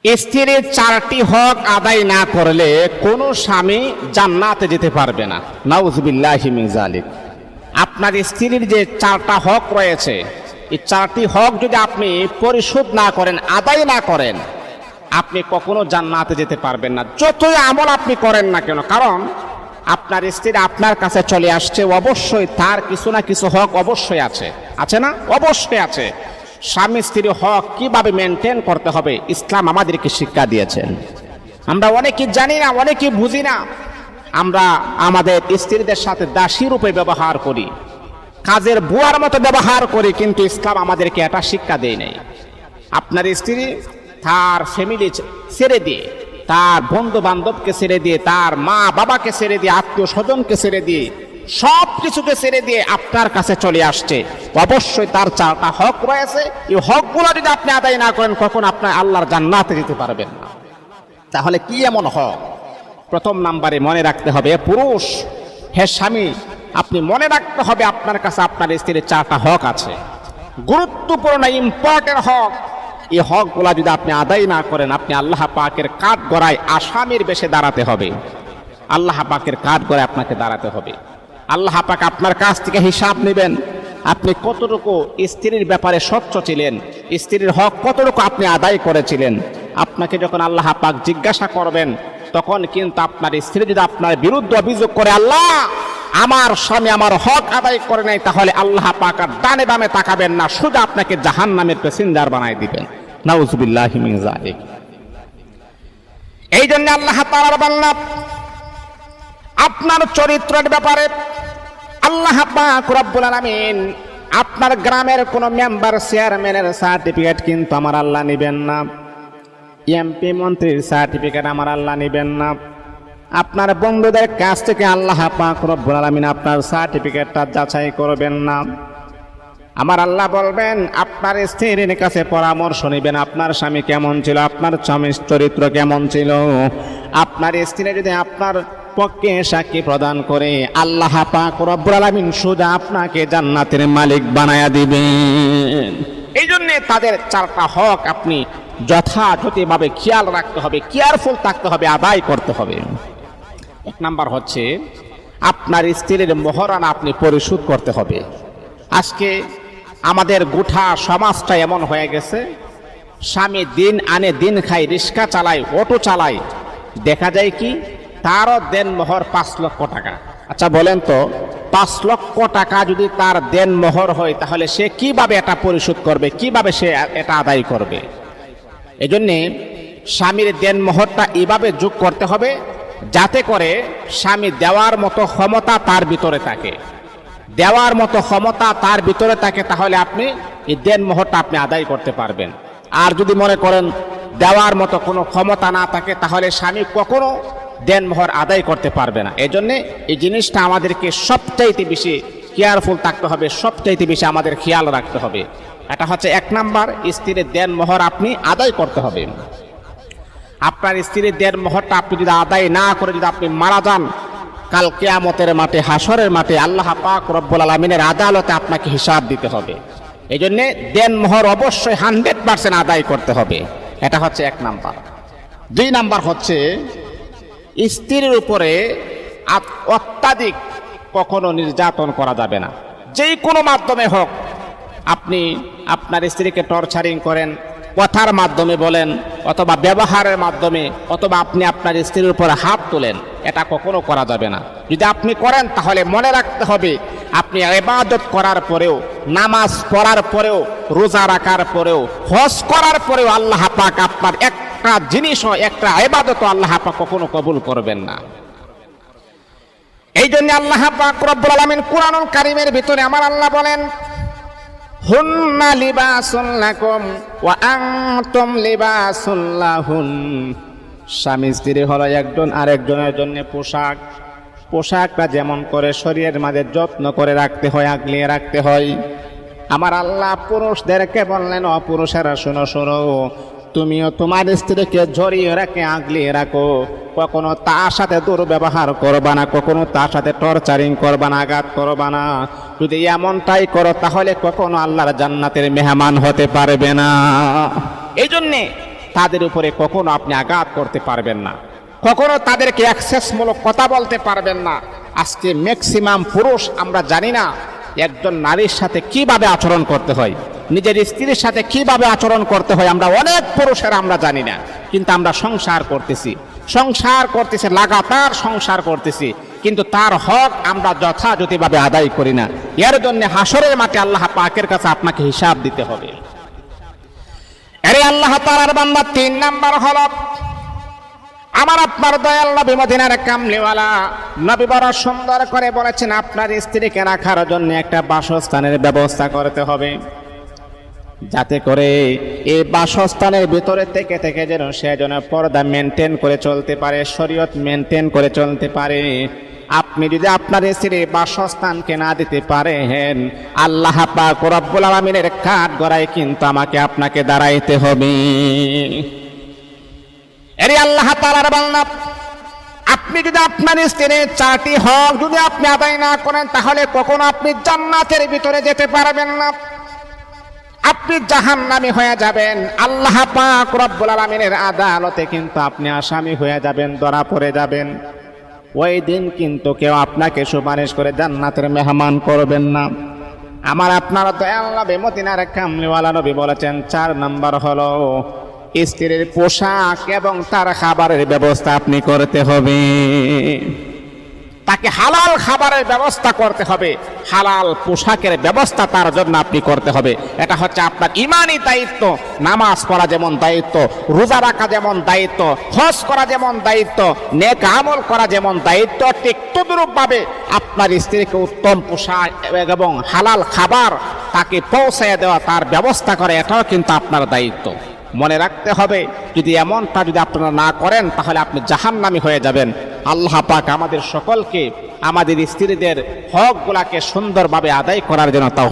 স্ত্রীর 4টি হক আদায় না করলে কোনো স্বামী জান্নাতে যেতে পারবে না। নাউযুবিল্লাহি মিন যালিক। আপনার স্ত্রীর যে 4টা হক রয়েছে, এই 4টি হক যদি আপনি পরিশোধ না করেন, আদায় না করেন, আপনি কখনো জান্নাতে যেতে পারবেন না, যতই আমল আপনি করেন না কেন। কারণ আপনার স্ত্রী আপনার কাছে চলে আসছে, অবশ্যই তার কিছু না কিছু হক অবশ্যই আছে, আছে না? অবশ্যই আছে। স্বামী স্ত্রীর হক কিভাবে মেনটেন করতে হবে ইসলাম আমাদেরকে শিক্ষা দিয়েছেন। আমরা অনেকেই জানি না, অনেকেই বুঝি না। আমরা আমাদের স্ত্রীদের সাথে দাসী রূপে ব্যবহার করি, কাজের বুয়ার মতো ব্যবহার করি, কিন্তু ইসলাম আমাদেরকে এটা শিক্ষা দেয় নাই। আপনার স্ত্রী তার ফ্যামিলি ছেড়ে দিয়ে, তার বন্ধু বান্ধবকে ছেড়ে দিয়ে, তার মা বাবাকে ছেড়ে দিয়ে, আত্মীয় স্বজনকে ছেড়ে দিয়ে, সব কিছুকে ছেড়ে দিয়ে আপনার কাছে চলে আসছে। অবশ্যই তার 4টা হক রয়েছে। এই হকগুলো যদি আপনি আদায় না করেন, কখন আপনার আল্লাহর জান্নাতে যেতে পারবেন না। তাহলে কি এমন হক? প্রথম নাম্বারে মনে রাখতে হবে, পুরুষ হে স্বামী, আপনি মনে রাখতে হবে আপনার কাছে আপনার স্ত্রীর 4টা হক আছে, গুরুত্বপূর্ণ ইম্পর্টেন্ট হক। এই হকগুলা যদি আপনি আদায় না করেন, আপনি আল্লাহ পাকের কাঠগড়ায় আসামির বেশে দাঁড়াতে হবে। আল্লাহ পাকের কাঠগড়ায় আপনাকে দাঁড়াতে হবে। আল্লাহ পাক আপনার কাছ থেকে হিসাব নেবেন, আপনি কতটুকু স্ত্রীর ব্যাপারে স্বচ্ছ ছিলেন, স্ত্রীর হক কতটুকু আপনি আদায় করেছিলেন। আপনাকে যখন আল্লাহ পাক জিজ্ঞাসা করবেন, তখন কিন্তু আপনার স্ত্রী যদি আপনার বিরুদ্ধে অভিযোগ করে, আল্লাহ আমার স্বামী আমার হক আদায় করে নাই, তাহলে আল্লাহ পাক আর ডানে বামে তাকাবেন না, সোজা আপনাকে জাহান্নামের প্যাসেঞ্জার বানায় দিবেন। নাউযুবিল্লাহি মিন যালিক। এই জন্য আল্লাহ তাআলার বান্দা আপনার চরিত্রের ব্যাপারে আল্লাহ পাক রব্বুল আলামিন, আপনার গ্রামের কোন মেম্বার চেয়ারম্যানের সার্টিফিকেট কিন্তু আমার আল্লাহ নেবেন না, এমপি মন্ত্রীর সার্টিফিকেট আমার আল্লাহ নেবেন না। আপনার বন্ধুদের কাছ থেকে আল্লাহ পাক রব্বুল আলামিন আপনার সার্টিফিকেটটা যাচাই করবেন না। আমার আল্লাহ বলবেন, আপনার স্ত্রীর কাছে পরামর্শ নেবেন, আপনার স্বামী কেমন ছিল, আপনার স্বামীর চরিত্র কেমন ছিল। আপনার স্ত্রী যদি আপনার পক্ষে সাক্ষী প্রদান করে, আল্লাহ পাক রব্বুল আলামিন সোজা আপনাকে জান্নাতের মালিক বানায়া দিবেন। এই জন্য তাদের 4টা হক আপনি যথাযথভাবে খেয়াল রাখতে হবে, কেয়ারফুল থাকতে হবে, আদায় করতে হবে। 1 নাম্বার হচ্ছে আপনার স্ত্রীর মোহরানা আপনি পরিশোধ করতে হবে। আজকে আমাদের গোটা সমাজটা এমন হয়ে গেছে, স্বামী দিন আনে দিন খায়, রিক্সা চালায়, অটো চালায়, দেখা যায় কি তারও দেনমোহর 5 লক্ষ টাকা। আচ্ছা বলেন তো, 5 লক্ষ টাকা যদি তার দেনমোহর হয়, তাহলে সে কিভাবে এটা পরিশোধ করবে, কিভাবে সে এটা আদায় করবে? এজন্যে স্বামীর দেনমোহরটা এইভাবে যোগ করতে হবে, যাতে করে স্বামী দেওয়ার মতো ক্ষমতা তার ভিতরে থাকে, দেওয়ার মতো ক্ষমতা তার ভিতরে থাকে, তাহলে আপনি এই দেনমোহরটা আপনি আদায় করতে পারবেন। আর যদি মনে করেন দেওয়ার মতো কোনো ক্ষমতা না থাকে, তাহলে স্বামী কখনো দেনমোহর আদায় করতে পারবে না। এজন্য এই জিনিসটা আমাদেরকে সবচাইতে বেশি কেয়ারফুল থাকতে হবে, সবচাইতে বেশি আমাদের খেয়াল রাখতে হবে। এটা হচ্ছে 1 নাম্বার, স্ত্রীর দেনমোহর আপনি আদায় করতে হবে। আপনার স্ত্রীর দেনমোহরটা আপনি যদি আদায় না করে যদি আপনি মারা যান, কাল কিয়ামতের মাঠে, হাসরের মাঠে আল্লাহ পাক রব্বুল আলামিনের আদালতে আপনাকে হিসাব দিতে হবে। এই জন্যে দেনমোহর অবশ্যই 100% আদায় করতে হবে। এটা হচ্ছে 1 নাম্বার। 2 নাম্বার হচ্ছে স্ত্রীর উপরে অত্যাধিক কখনো নির্যাতন করা যাবে না। যেই কোনো মাধ্যমে হোক, আপনি আপনার স্ত্রীকে টর্চারিং করেন, কথার মাধ্যমে বলেন, অথবা ব্যবহারের মাধ্যমে, অথবা আপনি আপনার স্ত্রীর উপরে হাত তোলেন, এটা কখনো করা যাবে না। যদি আপনি করেন, তাহলে মনে রাখতে হবে, আপনি ইবাদত করার পরেও, নামাজ পড়ার পরেও, রোজা রাখার পরেও, হজ করার পরেও আল্লাহ পাক আপনার একটা জিনিসও, একটা ইবাদতও আল্লাহ পাক কখনো কবুল করবেন না। এই জন্য আল্লাহ পাক রব্বুল আলামিন কুরআনুল কারীমের ভিতরে আমার আল্লাহ বলেন, হুন্না লিবাসুন লাকুম ওয়া আনতুম লিবাসুন লাহুন। স্বামী স্ত্রী হলো একজন আরেকজনের জন্য পোশাক। পোশাকটা যেমন করে শরীরের মাঝে যত্ন করে রাখতে হয়, আগলিয়ে রাখতে হয়, আমার আল্লাহ পুরুষদেরকে বললেন, অপুরুষেরা শোনো শোনো, তুমিও তোমার স্ত্রীকে জড়িয়ে রাখে, আগলিয়ে রাখো, কখনো তার সাথে দুর্ব্যবহার করবা না, কখনো তার সাথে টর্চারিং করবা না, আঘাত করবা না। যদি এমনটাই করো, তাহলে কখনো আল্লাহর জান্নাতের মেহমান হতে পারবে না। এই জন্যে তাদের উপরে কখনো আপনি আঘাত করতে পারবেন না, কখনো তাদেরকে অ্যাক্সেসমূলক কথা বলতে পারবেন না। আজকে ম্যাক্সিমাম পুরুষ আমরা জানি না একজন নারীর সাথে কিভাবে আচরণ করতে হয়, নিজের স্ত্রীর সাথে কিভাবে আচরণ করতে হয়। আমরা অনেক পুরুষের আমরা জানি না, কিন্তু আমরা সংসার করতেছি, লাগাতার সংসার করতেছি, কিন্তু তার হক আমরা যথাযথভাবে আদায় করি না। এর জন্য হাসরের মাঠে আল্লাহ পাকের কাছে আপনাকে হিসাব দিতে হবে। আরে আল্লাহ তাআলার বান্দা 3 নাম্বার হলো আমার আপনার দয়াল নবী মদিনার কামলিওয়ালা নবী বড় সুন্দর করে বলেছেন, আপনার স্ত্রীকে রাখার জন্য একটা বাসস্থানের ব্যবস্থা করতে হবে, যাতে করে এই বাসস্থানের ভিতরে থেকে থেকে যেন সে যেন পর্দা মেনটেন করে চলতে পারে, শরীয়ত মেনটেন করে চলতে পারে। আপনি যদি আপনার স্ত্রীর বাসস্থানকে না দিতে পারেন, আল্লাহ পাক রব্বুল আলামিনের কাঠ গড়ায় কিন্তু আমাকে আপনাকে দাঁড়াইতে হবে। এর আল্লাহ তাআলার বান্দা, আপনি যদি আপনার স্ত্রীর 4টি হক যদি আপনি আদায় না করেন, তাহলে কখনো আপনি জান্নাতের ভিতরে যেতে পারবেন না, আপনি জাহান্নামী হয়ে যাবেন। আল্লাহ পাক রব্বুল আলামিনের আদালতে কিন্তু আপনি আসামি হয়ে যাবেন, ধরা পড়ে যাবেন। ওই দিন কিন্তু কেউ আপনাকে সুপারিশ করে জান্নাতের মেহমান করবেন না। আমার আপনার দয়াল নবী মদিনার কামলিওয়ালা নবী বলেছেন, 4 নাম্বার হলো স্ত্রীর পোশাক এবং তার খাবারের ব্যবস্থা আপনি করতে হবে। তাকে হালাল খাবারের ব্যবস্থা করতে হবে, হালাল পোশাকের ব্যবস্থা তার জন্য আপনি করতে হবে। এটা হচ্ছে আপনার ইমানি দায়িত্ব। নামাজ পড়া যেমন দায়িত্ব, রোজা রাখা যেমন দায়িত্ব, হজ করা যেমন দায়িত্ব, নেক আমল করা যেমন দায়িত্ব, ঠিক তদ্রূপভাবে আপনার স্ত্রীকে উত্তম পোশাক এবং হালাল খাবার তাকে পৌঁছায় দেওয়া, তার ব্যবস্থা করা, এটাও কিন্তু আপনার দায়িত্ব। মনে রাখতে হবে, যদি এমনটা যদি আপনারা না করেন, তাহলে আপনি জাহান্নামী হয়ে যাবেন। আল্লাহ পাক আমাদের সকলকে আমাদের স্ত্রীদের হকগুলাকে সুন্দরভাবে আদায় করার জন্য তাও